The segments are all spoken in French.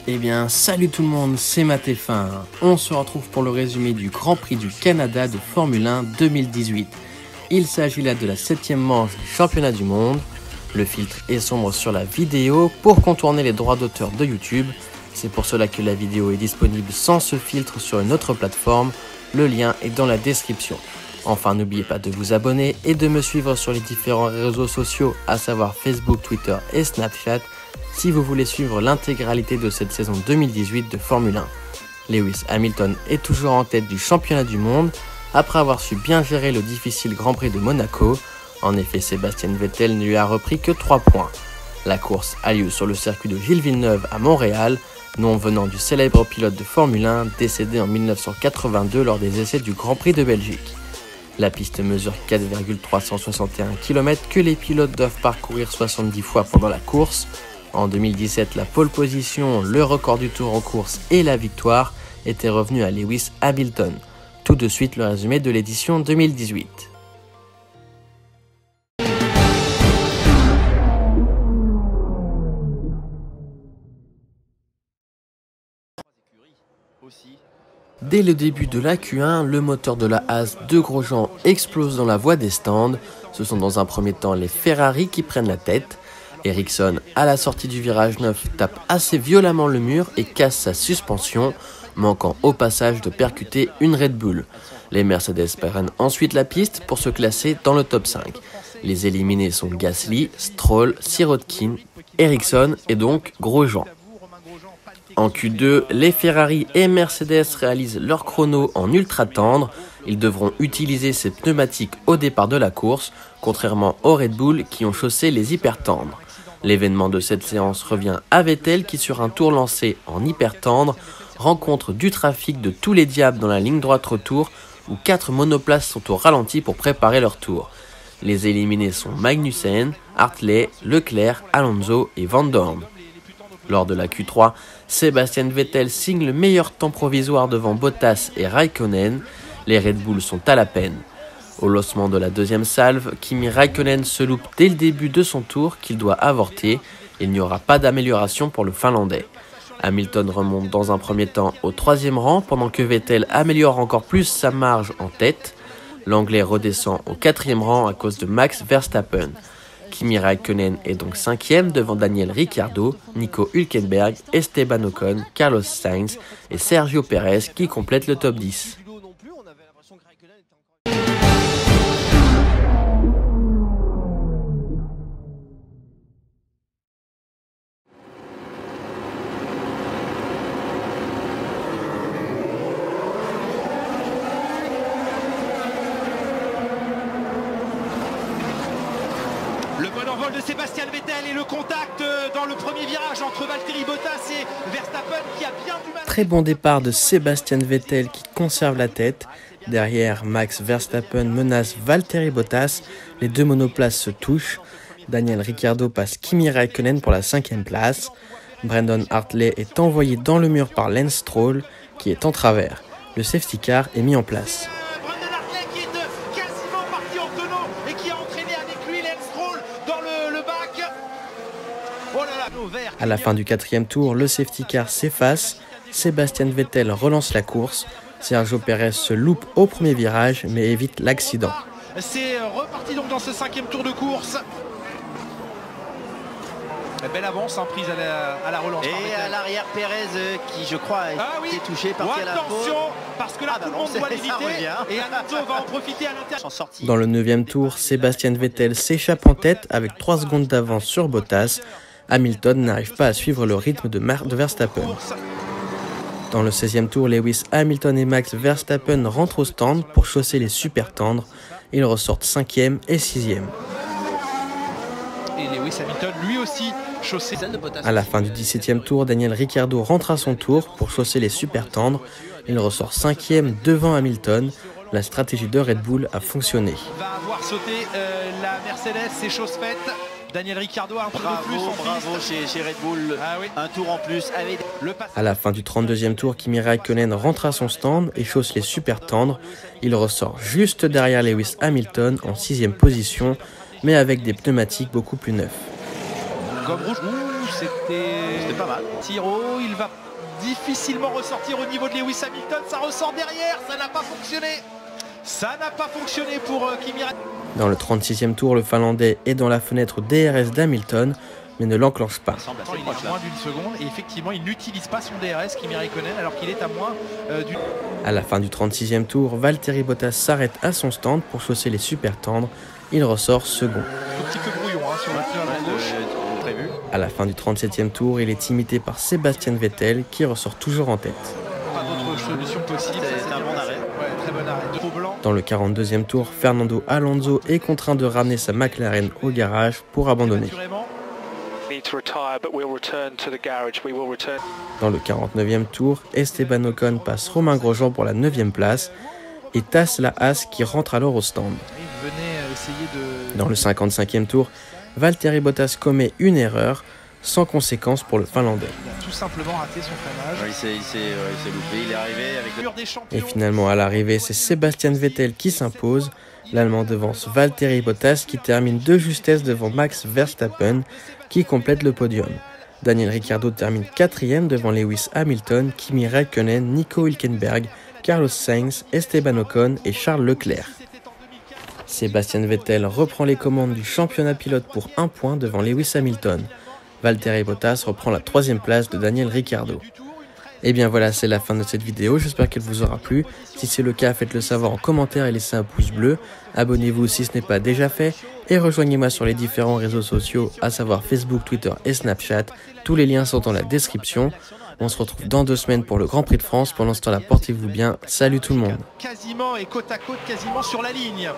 Eh bien, salut tout le monde, c'est Matt-F1. On se retrouve pour le résumé du Grand Prix du Canada de Formule 1 2018. Il s'agit là de la 7e manche du championnat du monde. Le filtre est sombre sur la vidéo pour contourner les droits d'auteur de YouTube. C'est pour cela que la vidéo est disponible sans ce filtre sur une autre plateforme. Le lien est dans la description. Enfin, n'oubliez pas de vous abonner et de me suivre sur les différents réseaux sociaux, à savoir Facebook, Twitter et Snapchat, si vous voulez suivre l'intégralité de cette saison 2018 de Formule 1. Lewis Hamilton est toujours en tête du championnat du monde, après avoir su bien gérer le difficile Grand Prix de Monaco. En effet, Sébastien Vettel ne lui a repris que 3 points. La course a lieu sur le circuit de Gilles Villeneuve à Montréal, nom venant du célèbre pilote de Formule 1 décédé en 1982 lors des essais du Grand Prix de Belgique. La piste mesure 4,361 km que les pilotes doivent parcourir 70 fois pendant la course. En 2017, la pole position, le record du tour en course et la victoire étaient revenus à Lewis Hamilton. Tout de suite le résumé de l'édition 2018. Dès le début de la Q1, le moteur de la Haas de Grosjean explose dans la voie des stands. Ce sont dans un premier temps les Ferrari qui prennent la tête. Ericsson, à la sortie du virage 9, tape assez violemment le mur et casse sa suspension, manquant au passage de percuter une Red Bull. Les Mercedes prennent ensuite la piste pour se classer dans le top 5. Les éliminés sont Gasly, Stroll, Sirotkin, Ericsson et donc Grosjean. En Q2, les Ferrari et Mercedes réalisent leur chrono en ultra tendre. Ils devront utiliser ces pneumatiques au départ de la course, contrairement aux Red Bull qui ont chaussé les hyper tendres. L'événement de cette séance revient à Vettel qui, sur un tour lancé en hyper tendre, rencontre du trafic de tous les diables dans la ligne droite retour où 4 monoplaces sont au ralenti pour préparer leur tour. Les éliminés sont Magnussen, Hartley, Leclerc, Alonso et Van Dorn. Lors de la Q3, Sébastien Vettel signe le meilleur temps provisoire devant Bottas et Raikkonen. Les Red Bull sont à la peine. Au lancement de la deuxième salve, Kimi Raikkonen se loupe dès le début de son tour qu'il doit avorter. Il n'y aura pas d'amélioration pour le Finlandais. Hamilton remonte dans un premier temps au 3e rang pendant que Vettel améliore encore plus sa marge en tête. L'Anglais redescend au 4e rang à cause de Max Verstappen. Kimi Raikkonen est donc 5e devant Daniel Ricciardo, Nico Hülkenberg, Esteban Ocon, Carlos Sainz et Sergio Pérez qui complètent le top 10. Le bon envol de Sébastien Vettel et le contact dans le premier virage entre Valtteri Bottas et Verstappen qui a bien du mal. Très bon départ de Sébastien Vettel qui conserve la tête. Derrière, Max Verstappen menace Valtteri Bottas. Les deux monoplaces se touchent. Daniel Ricciardo passe Kimi Raikkonen pour la 5e place. Brandon Hartley est envoyé dans le mur par Lance Stroll qui est en travers. Le safety car est mis en place. À la fin du 4e tour, le safety car s'efface. Sébastien Vettel relance la course. Sergio Pérez se loupe au premier virage mais évite l'accident. C'est reparti donc dans ce 5e tour de course. Belle avance prise à la relance. Et à l'arrière Pérez qui je crois a été touché par la attention parce que là tout le monde doit l'éviter et Alonso va en profiter à l'intérieur. Dans le 9e tour, Sébastien Vettel s'échappe en tête avec 3 secondes d'avance sur Bottas. Hamilton n'arrive pas à suivre le rythme de Verstappen. Dans le 16e tour, Lewis Hamilton et Max Verstappen rentrent au stand pour chausser les super tendres. Ils ressortent 5e et 6e. Et Lewis Hamilton lui aussi chaussé. À la fin du 17e tour, Daniel Ricciardo rentre à son tour pour chausser les super tendres. Il ressort 5e devant Hamilton. La stratégie de Red Bull a fonctionné. Va avoir sauté la Mercedes, c'est chose faite. Daniel Ricciardo a un peu de plus. Bravo chez Red Bull, un tour en plus. À la fin du 32e tour, Kimi Raikkonen rentre à son stand et chausse les super tendres. Il ressort juste derrière Lewis Hamilton en 6e position, mais avec des pneumatiques beaucoup plus neufs. Gomme rouge, C'était pas mal. Tiro, il va difficilement ressortir au niveau de Lewis Hamilton. Ça ressort derrière, ça n'a pas fonctionné. Ça n'a pas fonctionné pour Kimi Räikkönen. Dans le 36e tour, le Finlandais est dans la fenêtre DRS d'Hamilton, mais ne l'enclenche pas. Il est à moins d'une seconde et effectivement il n'utilise pas son DRS Kimi Räikkönen alors qu'il est à moins d'une... À la fin du 36e tour, Valtteri Bottas s'arrête à son stand pour chausser les super tendres. Il ressort second. Un petit peu brouillon sur le pneu gauche. Prévu. À la fin du 37e tour, il est imité par Sébastien Vettel qui ressort toujours en tête. Pas d'autre solution possible. C'est un bon arrêt. Ouais, très bon arrêt. Trop blanc. Dans le 42e tour, Fernando Alonso est contraint de ramener sa McLaren au garage pour abandonner. Dans le 49e tour, Esteban Ocon passe Romain Grosjean pour la 9e place et tasse la Haas qui rentre alors au stand. Dans le 55e tour, Valtteri Bottas commet une erreur sans conséquence pour le Finlandais. Il a tout simplement raté son freinage. Ouais, il s'est loupé, il est arrivé avec le... Et finalement à l'arrivée, c'est Sébastien Vettel qui s'impose. L'Allemand devance Valtteri Bottas qui termine de justesse devant Max Verstappen qui complète le podium. Daniel Ricciardo termine 4e devant Lewis Hamilton, Kimi Räikkönen, Nico Hülkenberg, Carlos Sainz, Esteban Ocon et Charles Leclerc. Sébastien Vettel reprend les commandes du championnat pilote pour 1 point devant Lewis Hamilton. Valtteri Bottas reprend la 3e place de Daniel Ricciardo. Et bien voilà, c'est la fin de cette vidéo, j'espère qu'elle vous aura plu. Si c'est le cas, faites-le savoir en commentaire et laissez un pouce bleu. Abonnez-vous si ce n'est pas déjà fait. Et rejoignez-moi sur les différents réseaux sociaux, à savoir Facebook, Twitter et Snapchat. Tous les liens sont dans la description. On se retrouve dans 2 semaines pour le Grand Prix de France. Pendant ce temps-là, portez-vous bien. Salut tout le monde. Quasiment et côte à côte, quasiment sur la ligne.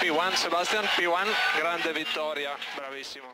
P1 Sebastian, P1, grande vittoria, bravissimo.